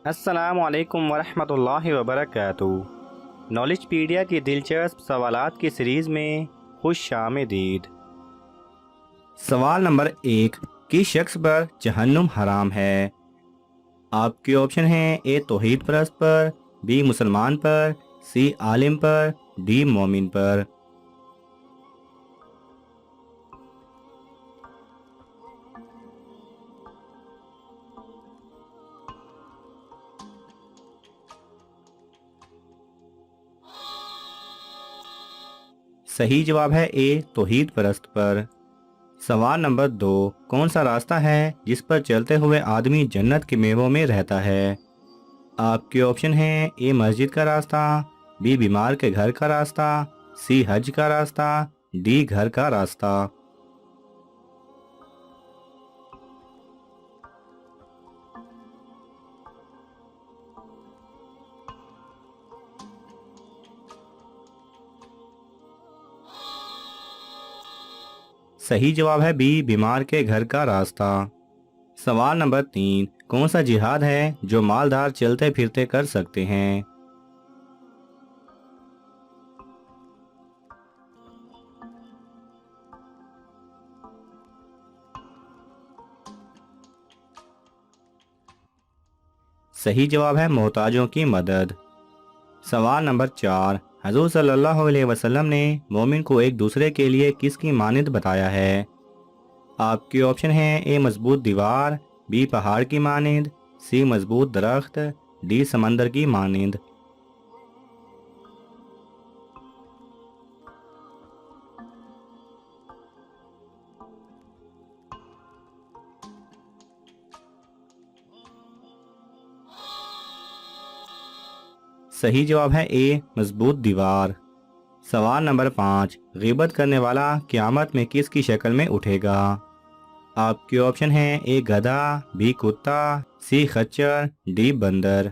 السلام علیکم ورحمۃ اللہ وبرکاتہ۔ نالج پیڈیا کی دلچسپ سوالات کی سیریز میں خوش آمدید۔ سوال نمبر 1، کس شخص پر جہنم حرام ہے؟ آپ کے آپشن ہیں: اے توحید پرست پر، بی مسلمان پر، سی عالم پر، ڈی مومن پر۔ صحیح جواب ہے اے توحید پرست پر۔ سوال نمبر 2، کون سا راستہ ہے جس پر چلتے ہوئے آدمی جنت کے میووں میں رہتا ہے؟ آپ کے آپشن ہیں: اے مسجد کا راستہ، بی بیمار کے گھر کا راستہ، سی حج کا راستہ، ڈی گھر کا راستہ۔ صحیح جواب ہے بی بیمار کے گھر کا راستہ۔ سوال نمبر 3، کون سا جہاد ہے جو مالدار چلتے پھرتے کر سکتے ہیں؟ صحیح جواب ہے محتاجوں کی مدد۔ سوال نمبر 4، حضور صلی اللہ علیہ وسلم نے مومن کو ایک دوسرے کے لیے کس کی مانند بتایا ہے؟ آپ کے آپشن ہیں: اے مضبوط دیوار، بی پہاڑ کی مانند، سی مضبوط درخت، ڈی سمندر کی مانند۔ صحیح جواب ہے اے مضبوط دیوار۔ سوال نمبر 5، غیبت کرنے والا قیامت میں کس کی شکل میں اٹھے گا؟ آپ کے آپشن ہیں: اے گدھا، بی کتا، سی خچر، ڈی بندر۔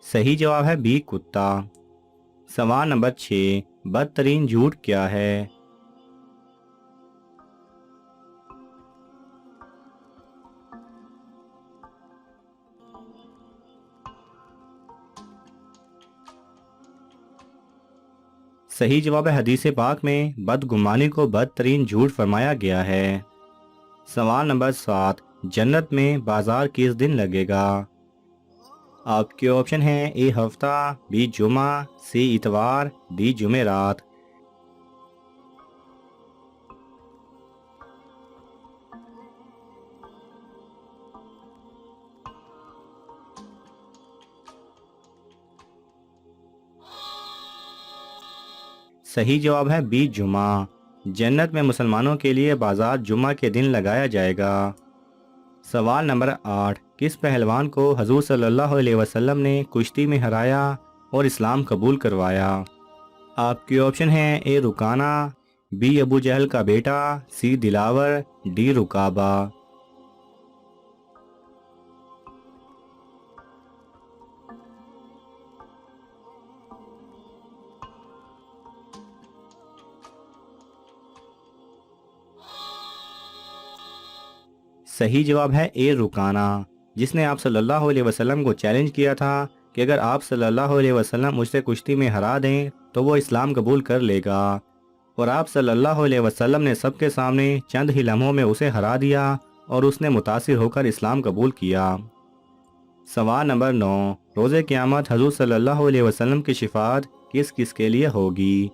صحیح جواب ہے بی کتا۔ سوال نمبر 6، بدترین جھوٹ کیا ہے؟ صحیح جواب ہے حدیث پاک میں بدگمانی کو بدترین جھوٹ فرمایا گیا ہے۔ سوال نمبر 7، جنت میں بازار کس دن لگے گا؟ آپ کے آپشن ہیں: اے ہفتہ، بی جمعہ، سی اتوار، ڈی جمعرات۔ صحیح جواب ہے بی جمعہ۔ جنت میں مسلمانوں کے لیے بازار جمعہ کے دن لگایا جائے گا۔ سوال نمبر 8، کس پہلوان کو حضور صلی اللہ علیہ وسلم نے کشتی میں ہرایا اور اسلام قبول کروایا؟ آپ کے آپشن ہیں: اے رکانہ، بی ابو جہل کا بیٹا، سی دلاور، ڈی رکابہ۔ صحیح جواب ہے اے رکانہ، جس نے آپ صلی اللہ علیہ وسلم کو چیلنج کیا تھا کہ اگر آپ صلی اللہ علیہ وسلم مجھ سے کشتی میں ہرا دیں تو وہ اسلام قبول کر لے گا، اور آپ صلی اللہ علیہ وسلم نے سب کے سامنے چند ہی لمحوں میں اسے ہرا دیا اور اس نے متاثر ہو کر اسلام قبول کیا۔ سوال نمبر 9، روز قیامت حضور صلی اللہ علیہ وسلم کی شفاعت کس کس کے لیے ہوگی؟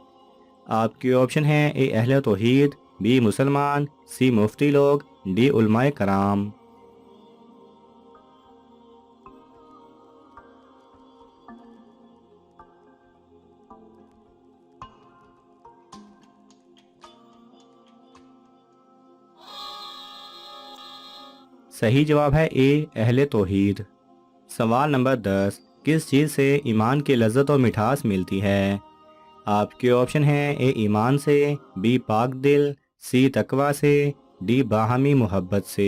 آپ کے آپشن ہیں: اے اہل توحید، بی مسلمان، سی مفتی لوگ، ڈی علماء کرام۔ صحیح جواب ہے اے اہل توحید۔ سوال نمبر 10، کس چیز سے ایمان کی لذت و مٹھاس ملتی ہے؟ آپ کے آپشن ہیں: اے ایمان سے، بی پاک دل، سی تقوی سے، ڈی باہمی محبت سے۔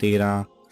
13,